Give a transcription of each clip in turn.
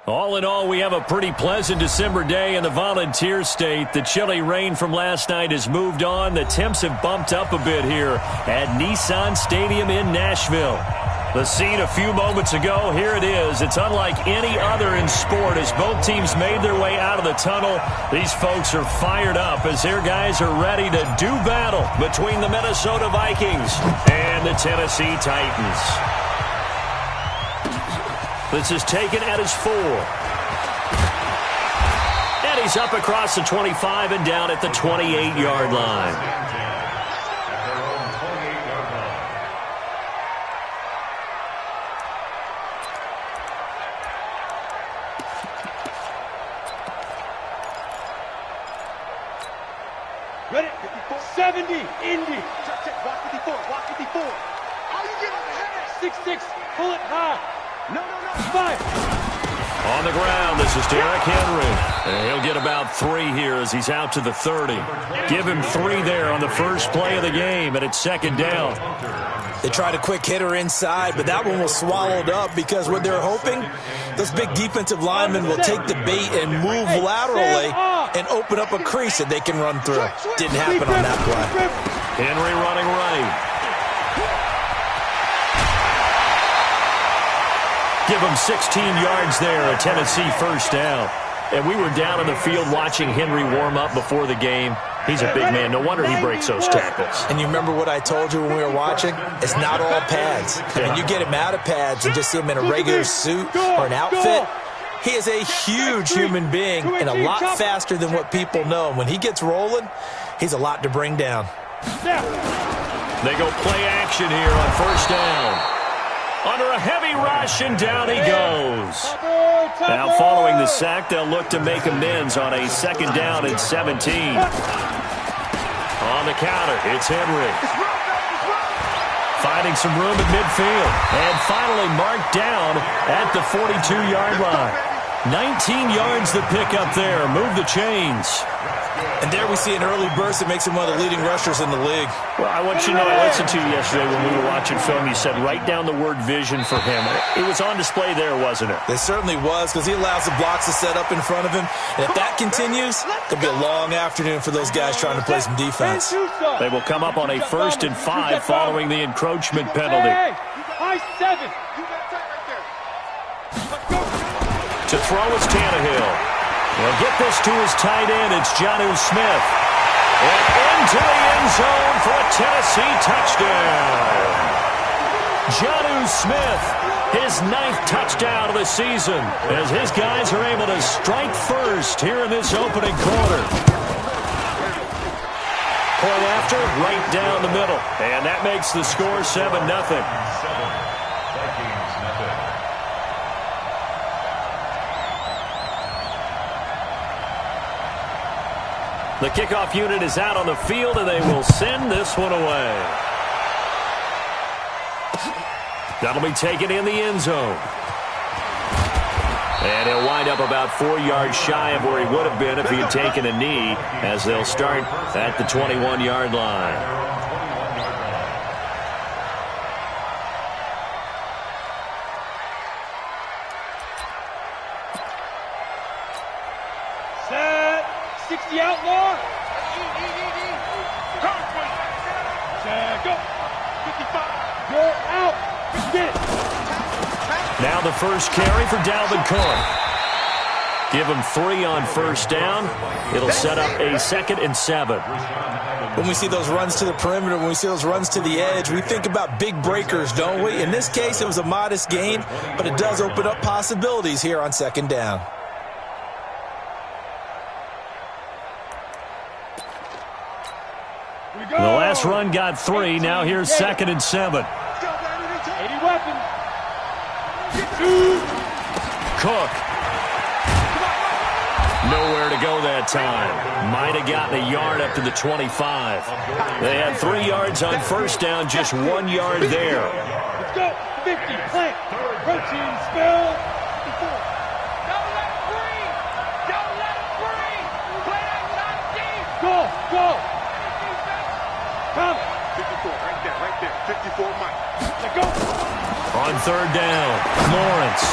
All in all, we have a pretty pleasant December day in the Volunteer State. The chilly rain from last night has moved on. The temps have bumped up a bit here at Nissan Stadium in Nashville. The scene a few moments ago, here it is. It's unlike any other in sport as both teams made their way out of the tunnel. These folks are fired up as their guys are ready to do battle between the Minnesota Vikings and the Tennessee Titans. This is taken at his 4. And he's up across the 25 and down at the 28-yard line. Ready? 70, Indy. Check, block 54, block 54. How you get on the head? 6-6, pull it high. No, 5. On the ground, this is Derrick Henry. And he'll get about 3 here as he's out to the 30. Give him 3 there on the first play of the game, and it's second down. They tried a quick hitter inside, but that one was swallowed up because what they're hoping, those big defensive linemen will take the bait and move laterally and open up a crease that they can run through. Didn't happen on that play. Henry running right. Give him 16 yards there, a Tennessee first down. And we were down in the field watching Henry warm up before the game. He's a big man. No wonder he breaks those tackles. And you remember what I told you when we were watching? It's not all pads. I mean, you get him out of pads and just see him in a regular suit or an outfit. He is a huge human being and a lot faster than what people know. When he gets rolling, he's a lot to bring down. They go play action here on first down. Under a heavy rush, and down he goes. Now, following the sack, they'll look to make amends on a second down and 17. On the counter, it's Henry. Finding some room at midfield. And finally marked down at the 42-yard line. 19 yards the pick up there. Move the chains. And there we see an early burst that makes him one of the leading rushers in the league. Well, I want you to know, I listened to you yesterday when we were watching film. You said write down the word vision for him. It was on display there, wasn't it? It certainly was, because he allows the blocks to set up in front of him. And if that continues, it'll be a long afternoon for those guys trying to play some defense. They will come up on a 1st and 5 following the encroachment penalty. High 7. To throw is Tannehill. He'll get this to his tight end. It's Jonnu Smith. And into the end zone for a Tennessee touchdown. Jonnu Smith, his 9th touchdown of the season, as his guys are able to strike first here in this opening quarter. Point after, right down the middle. And that makes the score 7-0. The kickoff unit is out on the field, and they will send this one away. That'll be taken in the end zone. And he'll wind up about 4 yards shy of where he would have been if he had taken a knee, as they'll start at the 21-yard line. The outlaw. Go. 55. You're out. Get it. Now the first carry for Dalvin Cook. Give him 3 on first down. It'll set up a 2nd and 7. When we see those runs to the perimeter, when we see those runs to the edge, we think about big breakers, don't we? In this case, it was a modest gain, but it does open up possibilities here on 2nd down. The last run got 3. Now here's 2nd and 7. 80 weapons. Cook. Nowhere to go that time. Might have gotten a yard up to the 25. They had 3 yards on first down, just 1 yard there. Let's go. 50. Plant. Protein. Spill. 54. Don't let it breathe. Don't let it breathe. Play outside deep. Go. Come. 54. Right there. 54 Mike. Let's go. On 3rd down, Lawrence.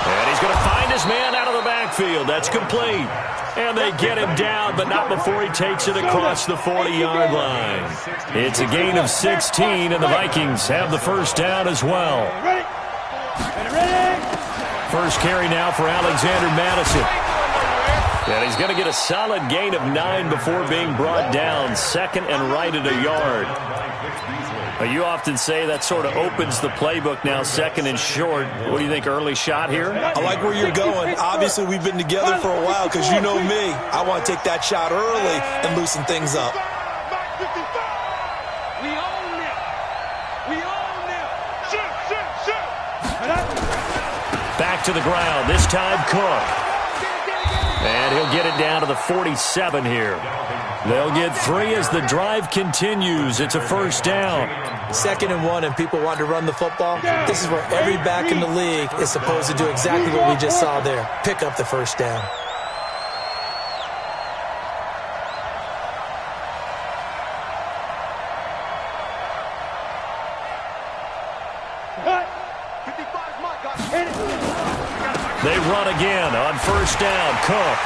And he's going to find his man out of the backfield. That's complete. And they get him down, but not before he takes it across the 40-yard line. It's a gain of 16, and the Vikings have the first down as well. First carry now for Alexander Madison. And he's going to get a solid gain of 9 before being brought down. Second and right at a yard. You often say that sort of opens the playbook now, second and short. What do you think, early shot here? I like where you're going. Obviously, we've been together for a while because you know me. I want to take that shot early and loosen things up. We own them. We own them. Shoot. Back to the ground. This time, Cook. And he'll get it down to the 47 here. They'll get 3 as the drive continues. It's a first down. 2nd and 1, and people want to run the football. This is where every back in the league is supposed to do exactly what we just saw there. Pick up the first down. They run again on first down. Cook.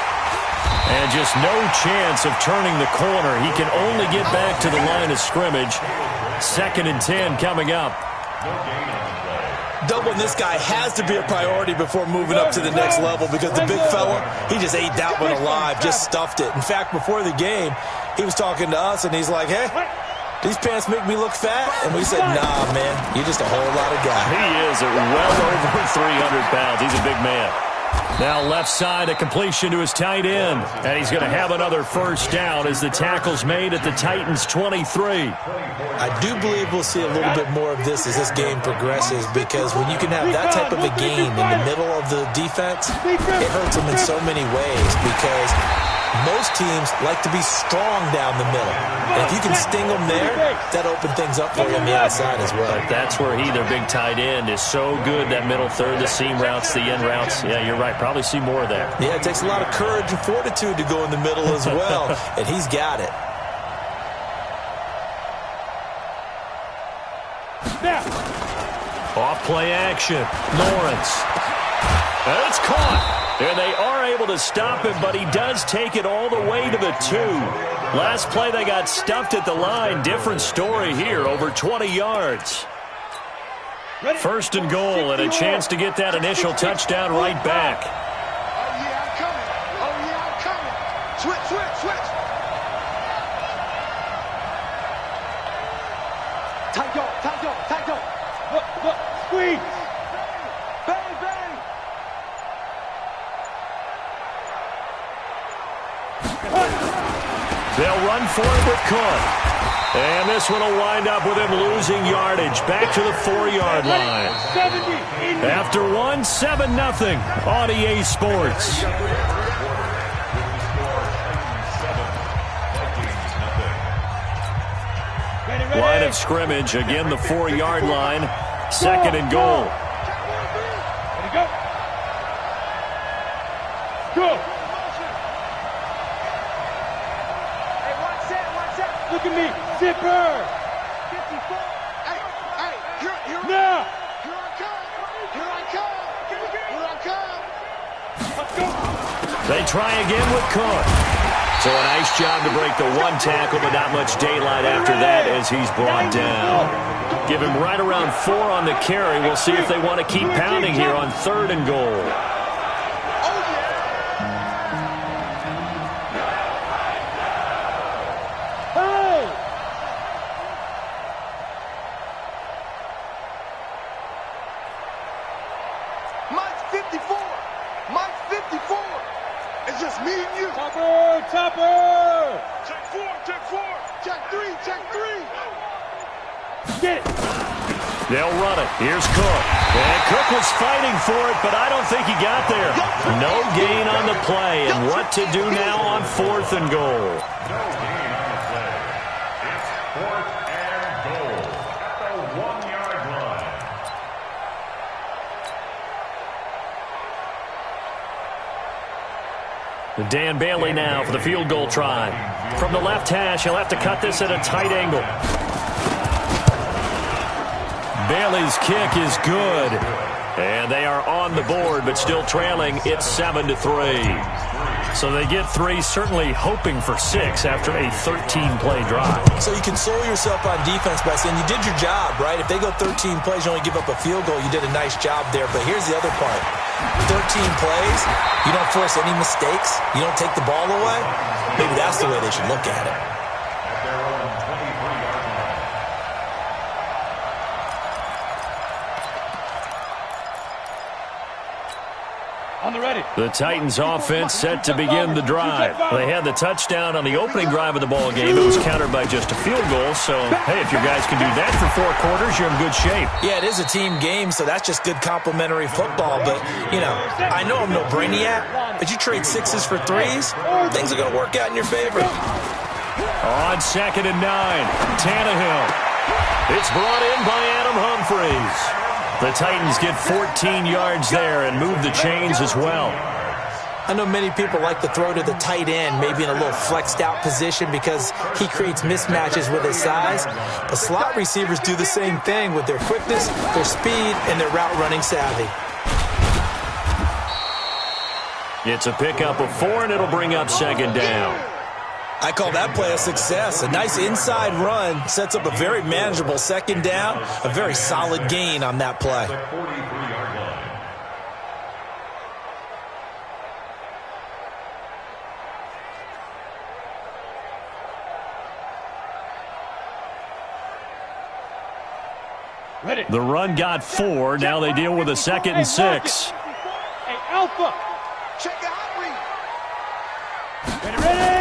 And just no chance of turning the corner. He can only get back to the line of scrimmage. 2nd and 10 coming up. Doubling this guy has to be a priority before moving up to the next level because the big fella, he just ate that one alive, just stuffed it. In fact, before the game, he was talking to us, and he's like, hey, these pants make me look fat? And we said, nah, man, you're just a whole lot of guy. He is at well over 300 pounds. He's a big man. Now left side, a completion to his tight end. And he's going to have another first down as the tackle's made at the Titans' 23. I do believe we'll see a little bit more of this as this game progresses because when you can have that type of a game in the middle of the defense, it hurts them in so many ways because most teams like to be strong down the middle. And if you can sting them there, that opens things up for you on the outside as well. But that's where their big tight end, is so good, that middle third, the seam routes, the end routes. Yeah, you're right. Probably see more of that. Yeah, it takes a lot of courage and fortitude to go in the middle as well, and he's got it. Off play action. Lawrence. And it's caught. And they are able to stop him, but he does take it all the way to the 2. Last play, they got stuffed at the line. Different story here, over 20 yards. First and goal, and a chance to get that initial touchdown right back. Oh, yeah, I'm coming. Oh, yeah, I'm coming. Switch, switch, switch. Tight go, tight go, tight go. Look, squeeze. Bang, bang. They'll run for it with Cook. And this one will wind up with him losing yardage. Back to the 4-yard line. After 7-0 on EA Sports. Line of scrimmage, again the 4-yard line. 2nd and goal. Ready, go. Go. Hey, watch that. Look at me. Zipper. 54. Hey, here now. Here I come. Let's go. They try again with Cook. So a nice job to break the 1 tackle, but not much daylight after that as he's brought down. Give him right around 4 on the carry. We'll see if they want to keep pounding here on 3rd and goal. Topper! Check 4! Check 3! Get it! They'll run it. Here's Cook. And Cook was fighting for it, but I don't think he got there. No gain on the play. And what to do now on 4th and goal? Dan Bailey now for the field goal try. From the left hash, he'll have to cut this at a tight angle. Bailey's kick is good. And they are on the board, but still trailing. It's 7-3. So they get 3, certainly hoping for 6 after a 13-play drive. So you console yourself on defense by saying you did your job, right? If they go 13 plays, you only give up a field goal, you did a nice job there. But here's the other part. 13 plays, you don't force any mistakes, you don't take the ball away. Maybe that's the way they should look at it. On the ready. The Titans offense set to begin the drive. They had the touchdown on the opening drive of the ball game. It was countered by just a field goal. So, hey, if your guys can do that for 4 quarters, you're in good shape. Yeah, it is a team game, so that's just good complimentary football. But, you know, I know I'm no brainiac, but you trade 6s for 3s, things are going to work out in your favor. On 2nd and 9, Tannehill. It's brought in by Adam Humphries. The Titans get 14 yards there and move the chains as well. I know many people like to throw to the tight end, maybe in a little flexed out position because he creates mismatches with his size. But slot receivers do the same thing with their quickness, their speed, and their route running savvy. It's a pickup of 4, and it'll bring up 2nd down. I call that play a success. A nice inside run sets up a very manageable 2nd down, a very solid gain on that play. Ready. The run got 4. Now they deal with a 2nd and 6. Hey, Alpha. Check the hot read. Ready.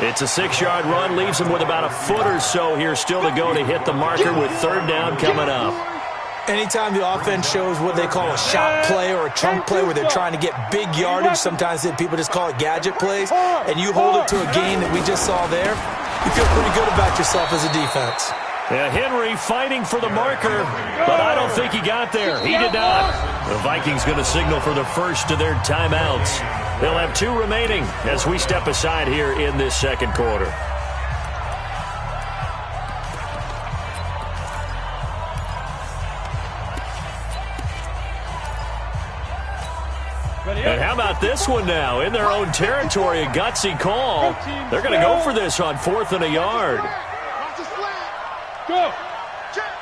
It's a 6-yard run, leaves him with about a foot or so here still to go to hit the marker with 3rd down coming up. Anytime the offense shows what they call a shot play or a chunk play where they're trying to get big yardage, sometimes people just call it gadget plays, and you hold it to a gain that we just saw there, you feel pretty good about yourself as a defense. Yeah, Henry fighting for the marker, but I don't think he got there. He did not. The Vikings going to signal for the first of their timeouts. They'll have 2 remaining as we step aside here in this 2nd quarter. And how about this one now? In their own territory, a gutsy call. They're going to go for this on 4th and a yard. Go. Check.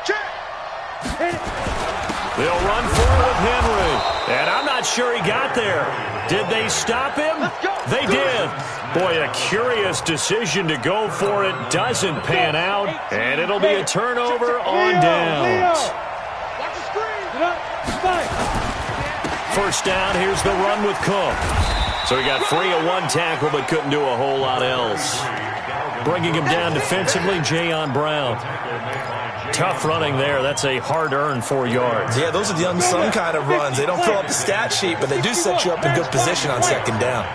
Check. They'll run forward with Henry. And I'm not sure he got there. Did they stop him? They did. Boy, a curious decision to go for it. Doesn't pan out. And it'll be a turnover on downs. Watch the screen. 1st down, here's the run with Cook. So he got free of 1 tackle but couldn't do a whole lot else. Bringing him down defensively, Jayon Brown. Tough running there. That's a hard-earned 4 yards. Yeah, those are the unsung kind of runs. They don't fill up the stat sheet, but they do set you up in good position on 2nd down.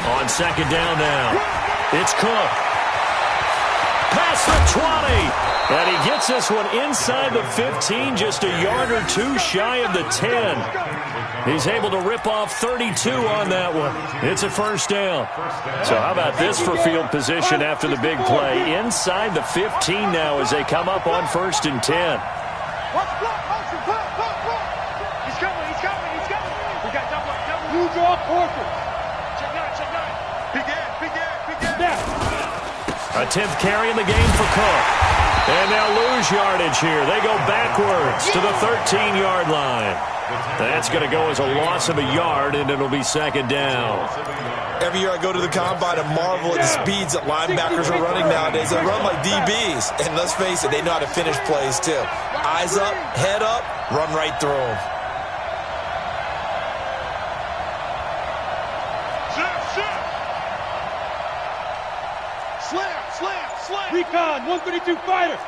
On 2nd down now, it's Cook. Past the 20. And he gets this one inside the 15, just a yard or 2 shy of the 10. He's able to rip off 32 on that one. It's a 1st down. So how about this for field position after the big play? Inside the 15 now as they come up on 1st and 10. He's coming. We got double. You draw Corker. Check out. Begin. A 10th carry in the game for Cook. And they'll lose yardage here. They go backwards to the 13-yard line. That's going to go as a loss of a yard, and it'll be 2nd down. Every year I go to the combine and marvel at the speeds that linebackers are running nowadays. They run like DBs. And let's face it, they know how to finish plays too. Eyes up, head up, run right through them. Slam. Recon, 132 fighter.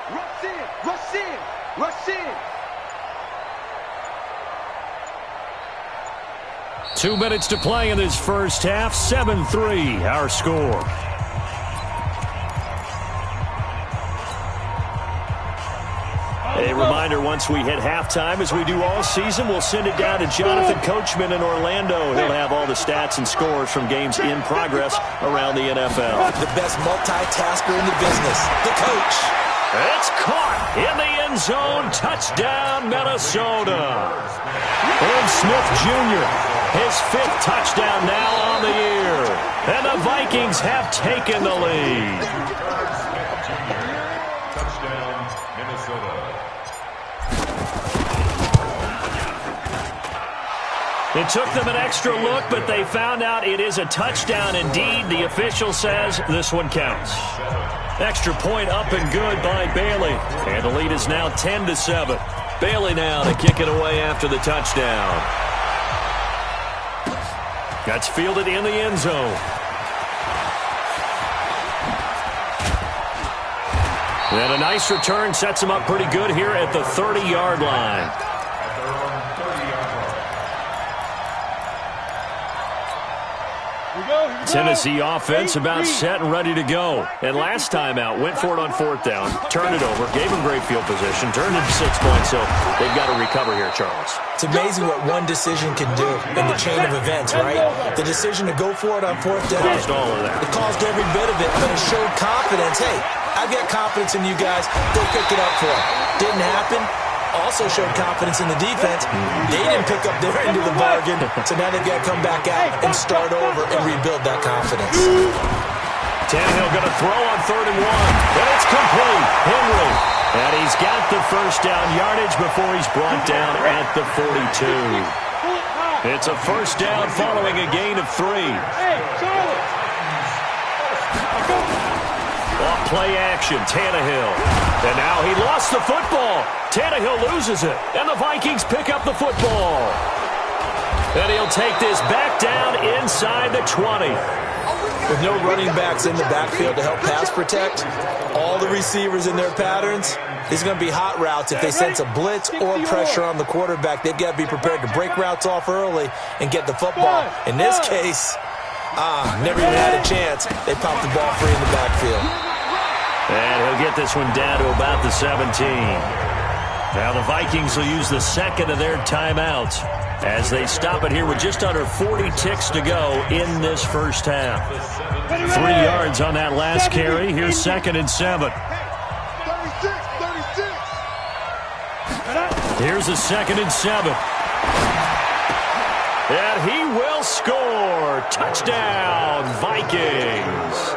Rush in. 2 minutes to play in this 1st half. 7-3, our score. A reminder, once we hit halftime, as we do all season, we'll send it down to Jonathan Coachman in Orlando. He'll have all the stats and scores from games in progress around the NFL. The best multitasker in the business, the coach. It's caught in the end zone. Touchdown, Minnesota. Irv Smith Jr., his 5th touchdown now on the year. And the Vikings have taken the lead. Touchdown, Minnesota. It took them an extra look, but they found out it is a touchdown indeed. The official says this one counts. Extra point up and good by Bailey. And the lead is now 10-7. Bailey now to kick it away after the touchdown. That's fielded in the end zone. And a nice return sets him up pretty good here at the 30-yard line. Tennessee offense about set and ready to go. And last time out, went for it on 4th down, turned it over, gave him great field position, turned it to 6 points, so they've got to recover here, Charles. It's amazing what one decision can do in the chain of events, right? The decision to go for it on 4th down. Caused all of that. It caused every bit of it, but it showed confidence. Hey, I've got confidence in you guys. Go pick it up for it. Didn't happen. Also showed confidence in the defense. They didn't pick up their end of the bargain, so now they've got to come back out and start over and rebuild that confidence. Tannehill going to throw on 3rd and 1, and it's complete. Henry, and he's got the first down yardage before he's brought down at the 42. It's a first down following a gain of 3. Off play action, Tannehill. And now he lost the football. Tannehill loses it, and the Vikings pick up the football. And he'll take this back down inside the 20. With no running backs in the backfield to help pass protect, all the receivers in their patterns, these are going to be hot routes. If they sense a blitz or pressure on the quarterback, they've got to be prepared to break routes off early and get the football. In this case, never even had a chance. They popped the ball free in the backfield. And he'll get this one down to about the 17. Now the Vikings will use the second of their timeouts as they stop it here with just under 40 ticks to go in this first half. 3 yards on that last carry. Here's 2nd and 7. Here's a 2nd and 7. And he will score. Touchdown, Vikings.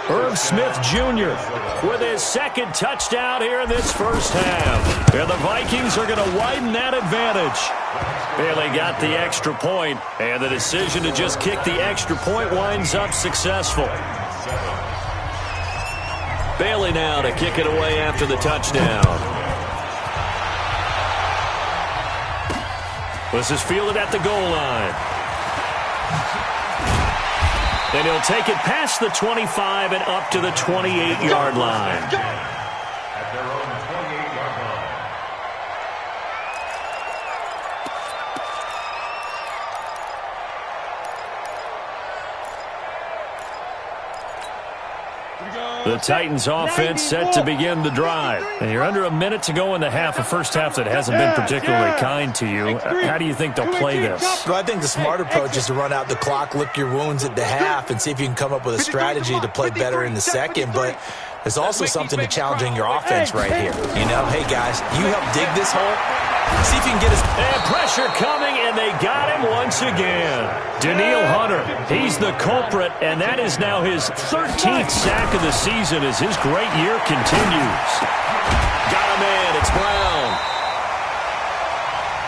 Irv Smith Jr. with his 2nd touchdown here in this first half. And the Vikings are going to widen that advantage. Bailey got the extra point, and the decision to just kick the extra point winds up successful. Bailey now to kick it away after the touchdown. This is fielded at the goal line. Then he'll take it past the 25 and up to the 28-yard line. At their own 28-yard line. The Titans offense set to begin the drive. And you're under a minute to go in the half, a first half that hasn't been particularly kind to you. How do you think they'll play this? Well, I think the smart approach is to run out the clock, lick your wounds at the half, and see if you can come up with a strategy to play better in the second. But there's also something to challenging your offense right here. You know, hey, guys, you help dig this hole. See if you can get us. And pressure coming, and they got him once again. Danielle Hunter, he's the culprit, and that is now his 13th sack of the season as his great year continues. Got him in. It's Brown.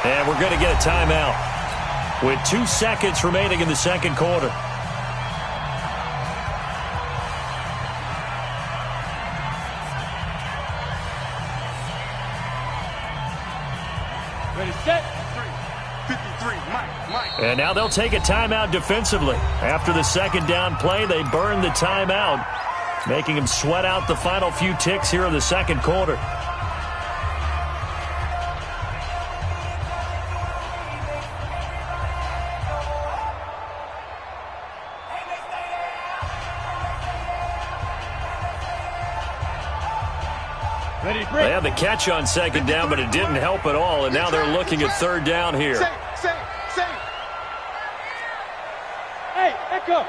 And we're going to get a timeout with 2 seconds remaining in the second quarter. And now they'll take a timeout defensively. After the second down play, they burn the timeout, making them sweat out the final few ticks here in the second quarter. They had the catch on second down, but it didn't help at all, and now they're looking at third down here. Hey, echo.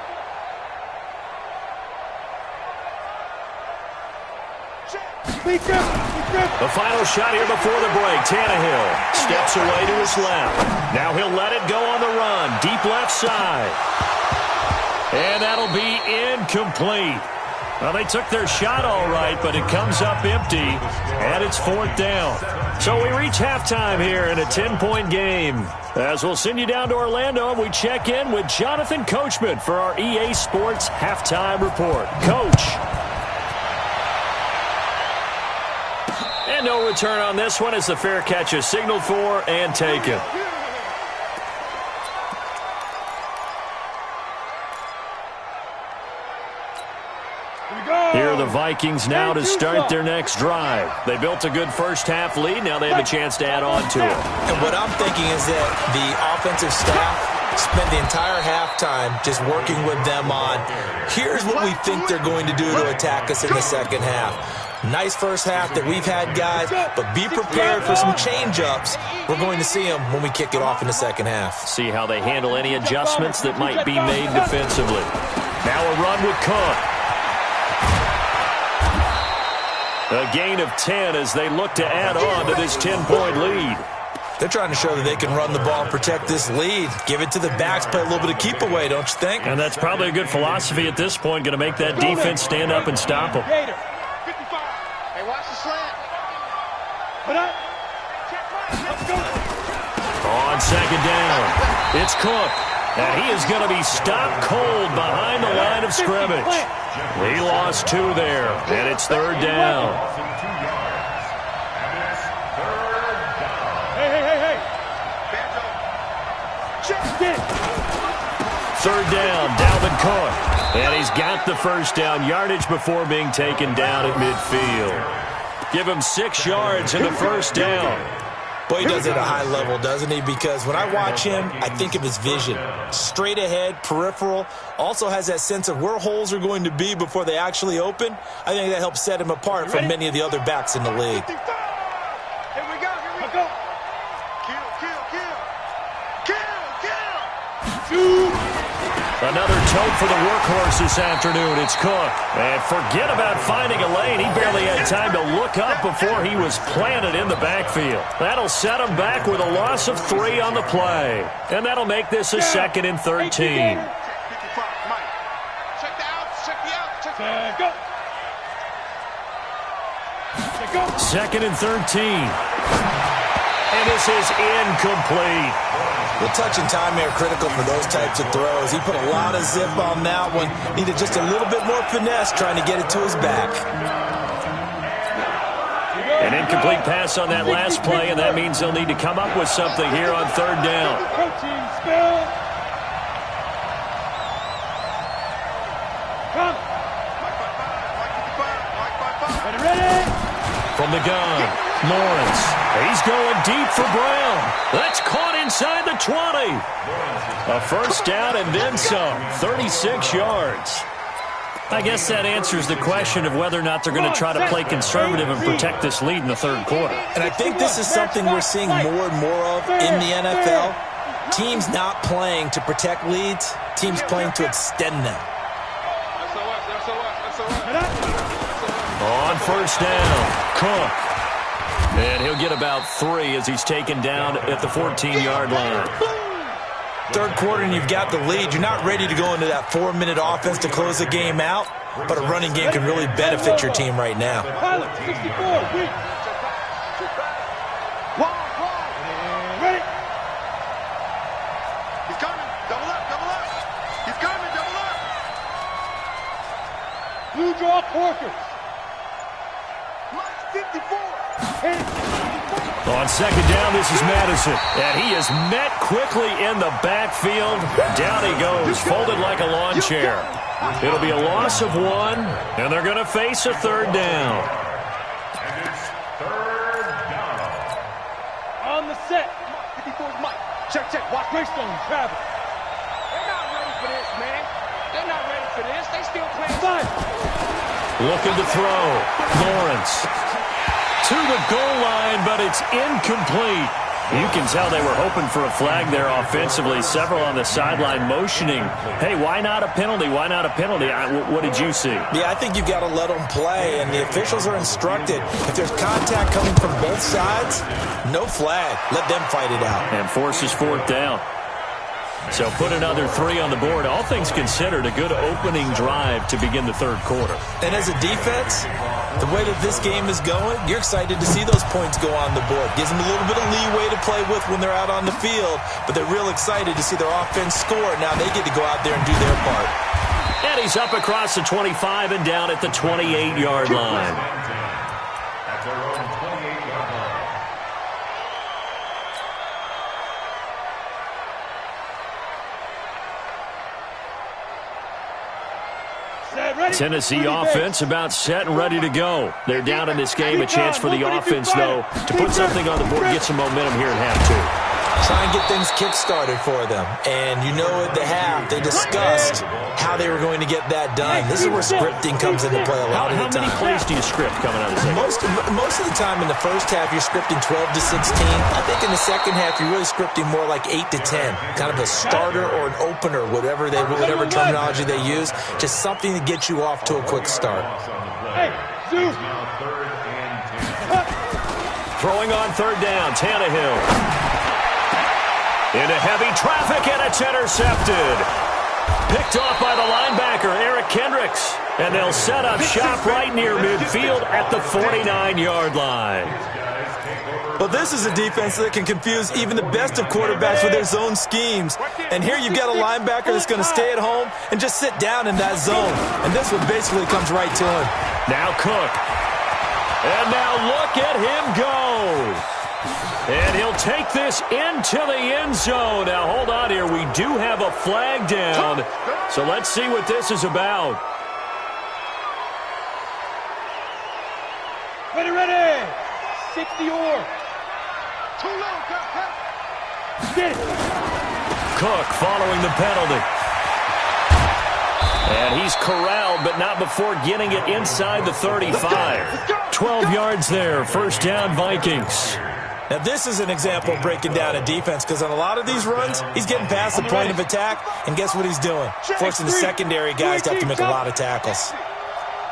The final shot here before the break. Tannehill steps away to his left. Now he'll let it go on the run. Deep left side. And that'll be incomplete. Well, they took their shot all right, but it comes up empty, and it's fourth down. So we reach halftime here in a 10-point game. As we'll send you down to Orlando, and we check in with Jonathan Coachman for our EA Sports Halftime Report. Coach. And no return on this one as the fair catch is signaled for and taken. Here are the Vikings now to start their next drive. They built a good first-half lead. Now they have a chance to add on to it. And what I'm thinking is that the offensive staff spent the entire halftime just working with them on, here's what we think they're going to do to attack us in the second half. Nice first half that we've had, guys, but be prepared for some change-ups. We're going to see them when we kick it off in the second half. See how they handle any adjustments that might be made defensively. Now a run with Cook. A gain of 10 as they look to add on to this 10-point lead. They're trying to show that they can run the ball and protect this lead. Give it to the backs, play a little bit of keep away, don't you think? And that's probably a good philosophy at this point, going to make that defense stand up and stop them. Hey, watch the slant. Put up. Let's go. On second down, it's Cook. And he is going to be stopped cold behind the line of scrimmage. He lost 2 there, and it's third down. Hey. Third down, Dalvin Cook. And he's got the first down yardage before being taken down at midfield. Give him 6 yards in the first down. Boy, he does it at a high level, doesn't he? Because when I watch him, I think of his vision. Straight ahead, peripheral. Also has that sense of where holes are going to be before they actually open. I think that helps set him apart from many of the other backs in the league. Here we go. Kill. Another tote for the workhorse this afternoon. It's Cook. And forget about finding a lane. He barely had time to look up before he was planted in the backfield. That'll set him back with a loss of 3 on the play. And that'll make this a 2nd and 13. Go. 2nd and 13. And this is incomplete. The touch and time are critical for those types of throws. He put a lot of zip on that one. Needed just a little bit more finesse trying to get it to his back. An incomplete pass on that last play, and that means they'll need to come up with something here on third down. Protein spill. Come. Ready. From the gun, Lawrence. He's going deep for Brown. That's caught inside the 20. A first down and then some. 36 yards. I guess that answers the question of whether or not they're going to try to play conservative and protect this lead in the third quarter. And I think this is something we're seeing more and more of in the NFL. Teams not playing to protect leads, teams playing to extend them. On first down, Cook. And he'll get about 3 as he's taken down at the 14-yard line. Third quarter and you've got the lead. You're not ready to go into that 4-minute offense to close the game out, but a running game can really benefit your team right now. Ready. He's coming. Double up. He's coming. Double up. Blue draw Corkers. 54. On second down, this is Madison. And he is met quickly in the backfield. Down he goes, folded like a lawn chair. It'll be a loss of 1, and they're going to face a third down. And it's third down. On the set. 54's Mike. Check. Watch Greystone travel. They're not ready for this, man. They're not ready for this. They still playing. Looking to throw. Lawrence. to the goal line, but it's incomplete. You can tell they were hoping for a flag there offensively. Several on the sideline motioning, hey, why not a penalty? Why not a penalty? What did you see? Yeah, I think you've got to let them play, and the officials are instructed. If there's contact coming from both sides, no flag. Let them fight it out. And forces fourth down. So put another 3 on the board. All things considered, a good opening drive to begin the third quarter. And as a defense, the way that this game is going, you're excited to see those points go on the board. Gives them a little bit of leeway to play with when they're out on the field, but they're real excited to see their offense score. Now they get to go out there and do their part. And he's up across the 25 and down at the 28-yard line. At their own 28-yard line. Tennessee offense about set and ready to go. They're down in this game. A chance for the offense, though, to put something on the board, get some momentum here in half two. Try and get things kick-started for them. And you know at the half, they discussed how they were going to get that done. This is where scripting comes into play a lot of the time. How many plays do you script coming out of the second? Most of the time in the first half, you're scripting 12 to 16. I think in the second half, you're really scripting more like 8 to 10. Kind of a starter or an opener, whatever terminology they use. Just something to get you off to a quick start. Hey, Zoo. Throwing on third down, Tannehill. Into heavy traffic, and it's intercepted. Picked off by the linebacker, Eric Kendricks. And they'll set up shop right near midfield at the 49-yard line. Well, this is a defense that can confuse even the best of quarterbacks with their zone schemes. And here you've got a linebacker that's going to stay at home and just sit down in that zone. And this one basically comes right to him. Now Cook. And now look at him go. And he'll take this into the end zone. Now, hold on here. We do have a flag down. So let's see what this is about. Ready. 60 or. Too low, get it. Cook following the penalty. And he's corralled, but not before getting it inside the 35. 12 yards there. First down, Vikings. Now, this is an example of breaking down a defense because on a lot of these runs, he's getting past the point of attack, and guess what he's doing? Forcing the secondary guys to have to make a lot of tackles.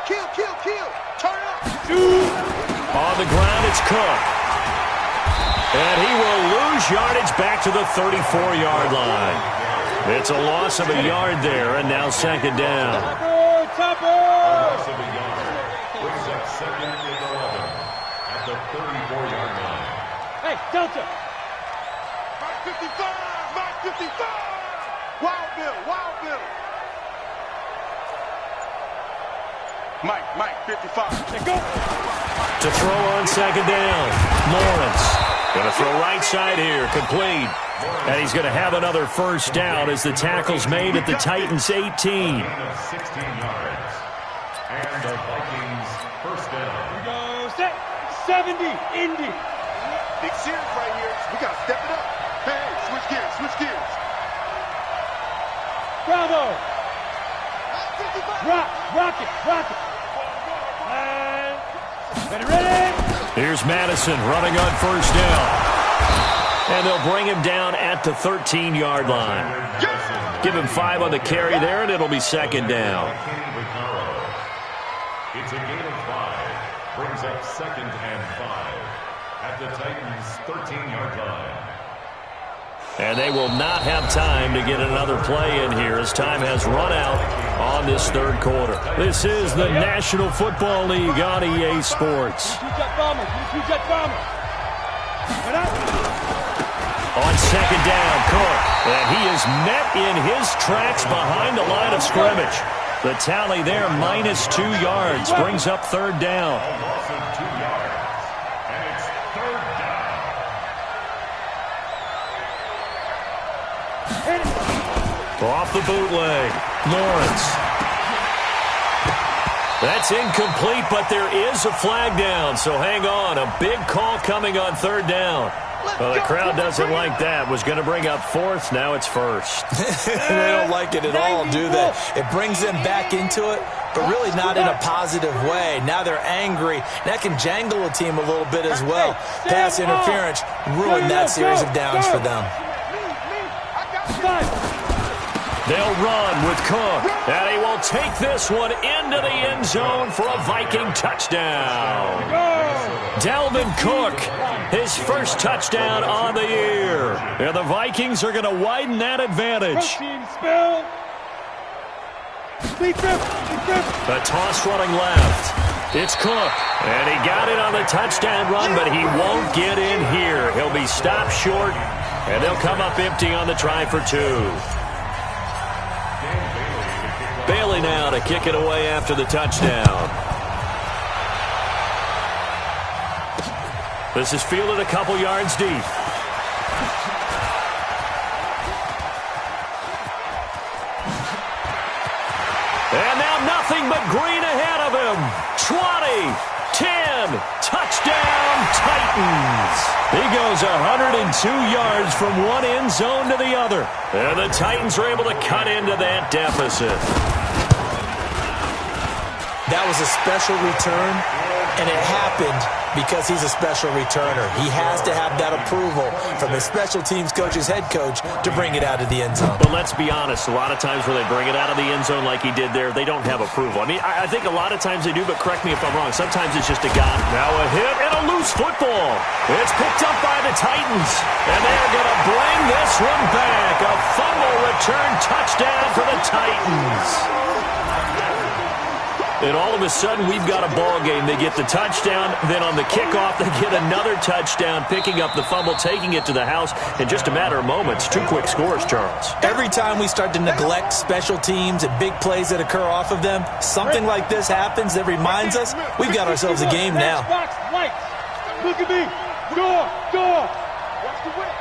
Kill. Turn up. On the ground, it's Cook. And he will lose yardage back to the 34-yard line. It's a loss of a yard there, and now second down. Topper! Loss of a yard. Brings up second and 11 at the 34-yard line. Hey, Delta! Mike 55! Wild Bill! Mike 55. Let's go! To throw on second down, Lawrence. Going to throw right side here, complete. And he's going to have another first down as the tackle's made at the Titans' 18. 16 yards. And the Vikings first down. We go set. 70, Indy. Big series right here. We got to step it up. Hey, switch gears. Bravo. Rock it. And ready. Here's Madison running on first down. And they'll bring him down at the 13-yard line. Give him 5 on the carry there, and it'll be second down. It's a gain of 5. Brings up second and 5 at the Titans' 13-yard line. And they will not have time to get another play in here as time has run out on this third quarter. This is the National Football League on EA Sports. On second down, Cook. And he is met in his tracks behind the line of scrimmage. The tally there, -2 yards, brings up third down. A loss of 2 yards. And it's third down. Off the bootleg, Lawrence. That's incomplete, but there is a flag down, so hang on. A big call coming on third down. Well, the crowd doesn't like that. Was going to bring up fourth. Now it's first. They don't like it at all, do they? It brings them back into it, but really not in a positive way. Now they're angry. That can jangle a team a little bit as well. Pass interference ruined that series of downs for them. They'll run with Cook, and he will take this one into the end zone for a Viking touchdown. Dalvin Cook, his first touchdown on the year. And the Vikings are going to widen that advantage. The toss running left. It's Cook, and he got it on the touchdown run, but he won't get in here. He'll be stopped short, and they'll come up empty on the try for two. Bailey now to kick it away after the touchdown. This is fielded a couple yards deep. And now nothing but green ahead of him. 20, 10, touchdown Titans. He goes 102 yards from one end zone to the other. And the Titans are able to cut into that deficit. That was a special return, and it happened because he's a special returner. He has to have that approval from his special teams coach's head coach to bring it out of the end zone. But let's be honest, a lot of times when they bring it out of the end zone like he did there, they don't have approval. I mean, I think a lot of times they do, but correct me if I'm wrong. Sometimes it's just a guy. Now a hit and a loose football. It's picked up by the Titans, and they're going to bring this one back. A fumble return touchdown for the Titans. And all of a sudden, we've got a ball game. They get the touchdown, then on the kickoff, they get another touchdown, picking up the fumble, taking it to the house in just a matter of moments. Two quick scores, Charles. Every time we start to neglect special teams and big plays that occur off of them, something like this happens that reminds us we've got ourselves a game now. Look at me. Door. Watch the whip.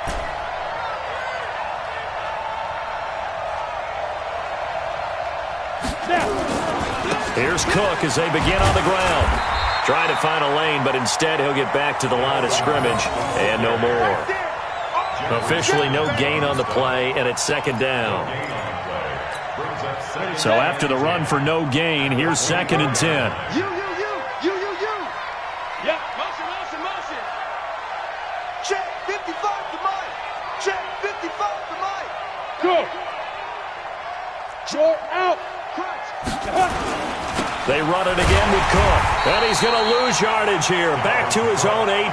Here's Cook as they begin on the ground. Trying to find a lane, but instead he'll get back to the line of scrimmage and no more. Officially no gain on the play, and it's second down. So after the run for no gain, here's 2nd and 10. You. Yeah, motion. Check 55 to Mike. Check 55 to Mike. Go. Short out. They run it again with Cook. And he's going to lose yardage here. Back to his own 18.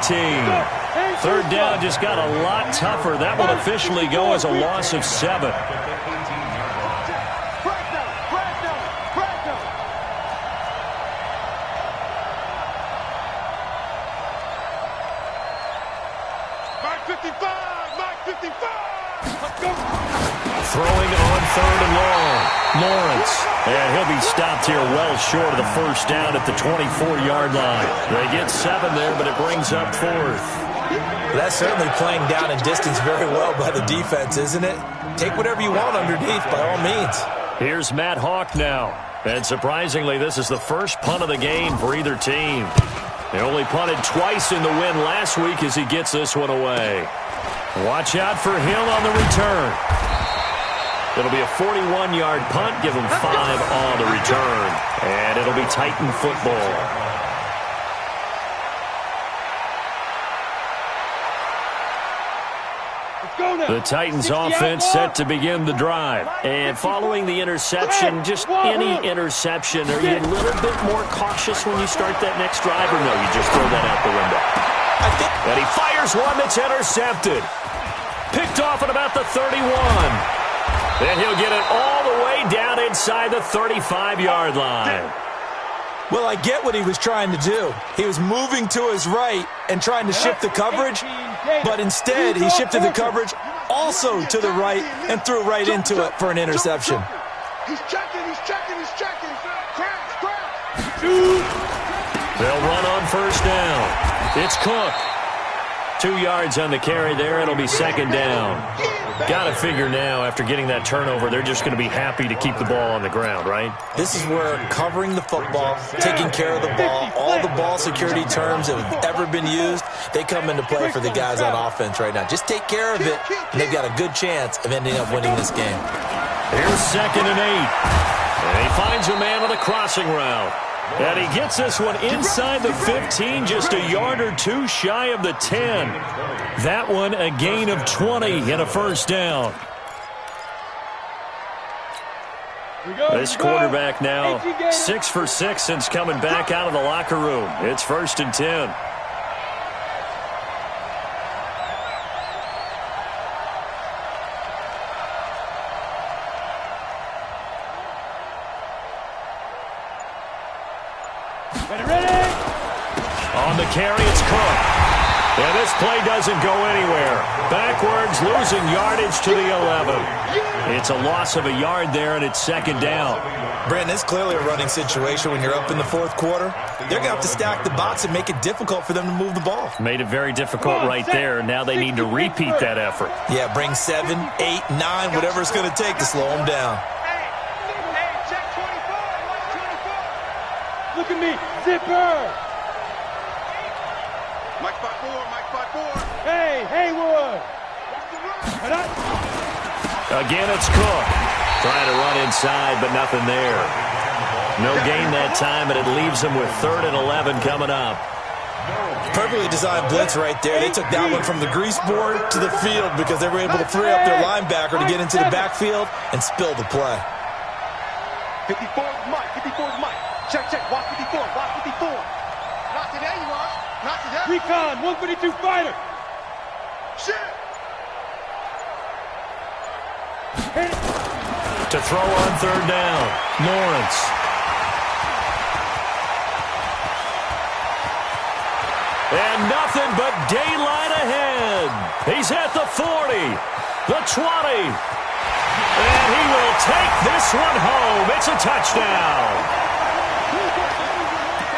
Third down just got a lot tougher. That will officially go as a loss of 7. Throwing on 3rd and long. Lawrence. And he'll be stopped here well short of the first down at the 24-yard line. They get 7 there, but it brings up 4th. That's certainly playing down and distance very well by the defense, isn't it? Take whatever you want underneath, by all means. Here's Matt Hawk now. And surprisingly, this is the first punt of the game for either team. They only punted twice in the win last week as he gets this one away. Watch out for him on the return. It'll be a 41-yard punt. Give him 5 on the return. And it'll be Titan football. The Titans offense set to begin the drive. And following the interception, just any interception, are you a little bit more cautious when you start that next drive, or no, you just throw that out the window? And he fires one that's intercepted. Picked off at about the 31. Then he'll get it all the way down inside the 35-yard line. Well, I get what he was trying to do. He was moving to his right and trying to shift the coverage, but instead he shifted the coverage also to the right and threw right into it for an interception. He's checking. Crash. They'll run on first down. It's Cook. 2 yards on the carry there. It'll be second down. Got to figure now, after getting that turnover, they're just going to be happy to keep the ball on the ground, right? This is where covering the football, taking care of the ball, all the ball security terms that have ever been used, they come into play for the guys on offense right now. Just take care of it, and they've got a good chance of ending up winning this game. Here's 2nd and 8. And he finds a man on the crossing route. And he gets this one inside the 15, just a yard or two shy of the 10. That one a gain of 20 and a first down. This quarterback now 6 for 6 since coming back out of the locker room. It's 1st and 10. On the carry, it's Cook. And this play doesn't go anywhere. Backwards, losing yardage to the 11. It's a loss of a yard there, and it's 2nd down. Brandon, it's clearly a running situation when you're up in the 4th quarter. They're going to have to stack the box and make it difficult for them to move the ball. Made it very difficult right there. Now they need to repeat that effort. Yeah, bring 7, 8, 9, whatever it's going to take to slow them down. Look at me, zipper. Mike 5-4. Hey, Haywood. Again, it's Cook. Trying to run inside, but nothing there. No gain that time, and it leaves them with 3rd and 11 coming up. Perfectly designed blitz right there. They took that one from the grease board to the field because they were able to free up their linebacker to get into the backfield and spill the play. 54's Mike. Check. Watch 54. Not today, you are. Not today. Recon, 152 fighter. Shit. To throw on 3rd down, Lawrence. And nothing but daylight ahead. He's at the 40, the 20. And he will take this one home. It's a touchdown.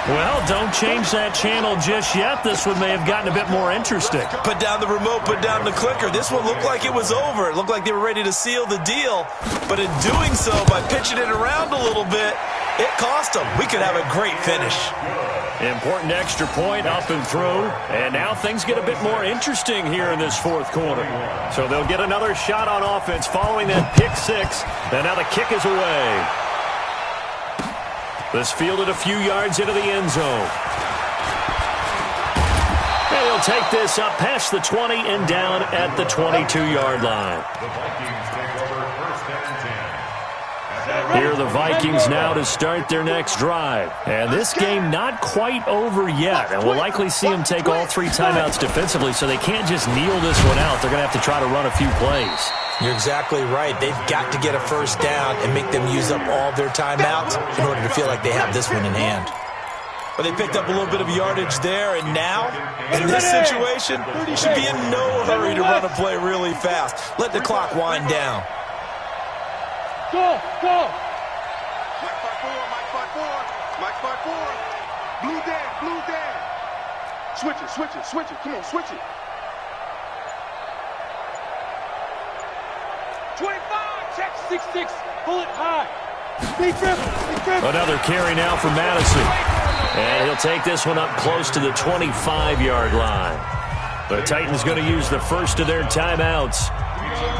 Well, don't change that channel just yet. This one may have gotten a bit more interesting. Put down the remote, put down the clicker. This one looked like it was over. It looked like they were ready to seal the deal. But in doing so, by pitching it around a little bit, it cost them. We could have a great finish. Important extra point up and through. And now things get a bit more interesting here in this 4th quarter. So they'll get another shot on offense following that pick 6. And now the kick is away. This fielded a few yards into the end zone. And he'll take this up past the 20 and down at the 22-yard line. The Vikings take over 1st and 10. Here are the Vikings now to start their next drive. And this game not quite over yet. And we'll likely see them take all 3 timeouts defensively, so they can't just kneel this one out. They're going to have to try to run a few plays. You're exactly right. They've got to get a first down and make them use up all their timeouts in order to feel like they have this one in hand. But they picked up a little bit of yardage there, and now, in this situation, you should be in no hurry to run a play really fast. Let the clock wind down. Go. Mike 5-4. Blue Dan. Switch it. Come on, switch it. 25, check 6-6, bullet high. Big dribble. Another carry now for Madison. And he'll take this one up close to the 25-yard line. The Titans going to use the first of their timeouts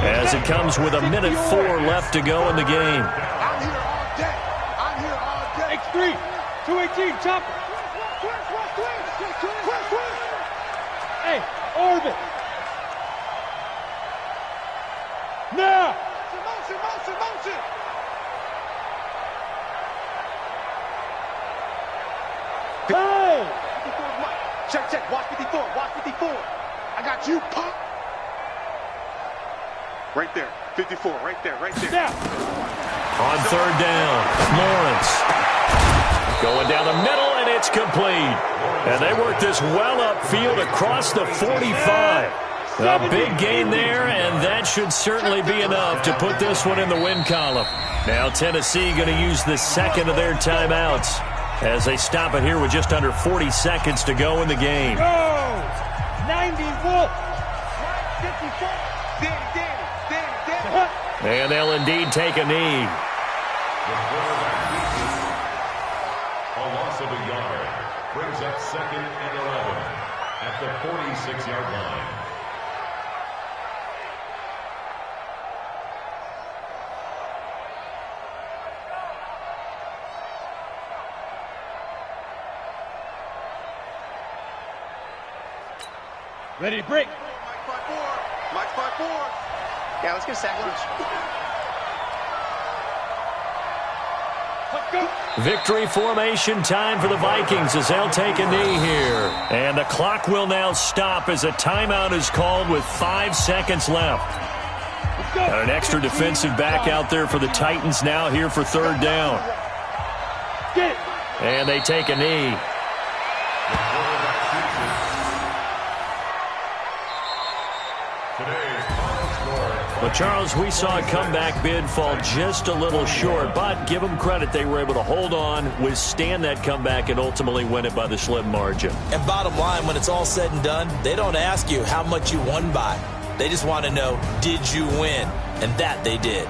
as it comes with 1:04 left to go in the game. I'm here all day. X3, 218, chopper. Hey, orbit. Now! Motion! Hey! 54's Mike. Check. Watch 54. I got you, pop. Right there. 54. Right there. Now! On 3rd down, Lawrence. Going down the middle, and it's complete. And they work this well upfield across the 45. A big gain there, and that should certainly be enough to put this one in the win column. Now Tennessee going to use the second of their timeouts as they stop it here with just under 40 seconds to go in the game. Go! 90 Wolf! 54! Danny. And they'll indeed take a knee. The quarterback reaches a loss of a yard. Brings up 2nd and 11 at the 46-yard line. Ready to break. Mike 5-4. Mike 5-4. Yeah, let's get a sack lunch. Let's go. Victory formation time for the Vikings as they'll take a knee here. And the clock will now stop as a timeout is called with 5 seconds left. Let's go. An extra defensive back out there for the Titans now here for 3rd down. Get it. And they take a knee. Well, Charles, we saw a comeback bid fall just a little short, but give them credit. They were able to hold on, withstand that comeback, and ultimately win it by the slim margin. And bottom line, when it's all said and done, they don't ask you how much you won by. They just want to know, did you win? And that they did.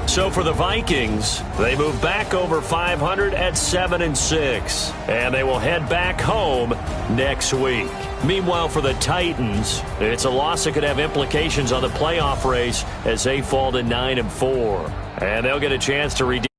So for the Vikings, they move back over 500 at 7-6, and they will head back home next week. Meanwhile, for the Titans, it's a loss that could have implications on the playoff race as they fall to 9-4, and they'll get a chance to redeem.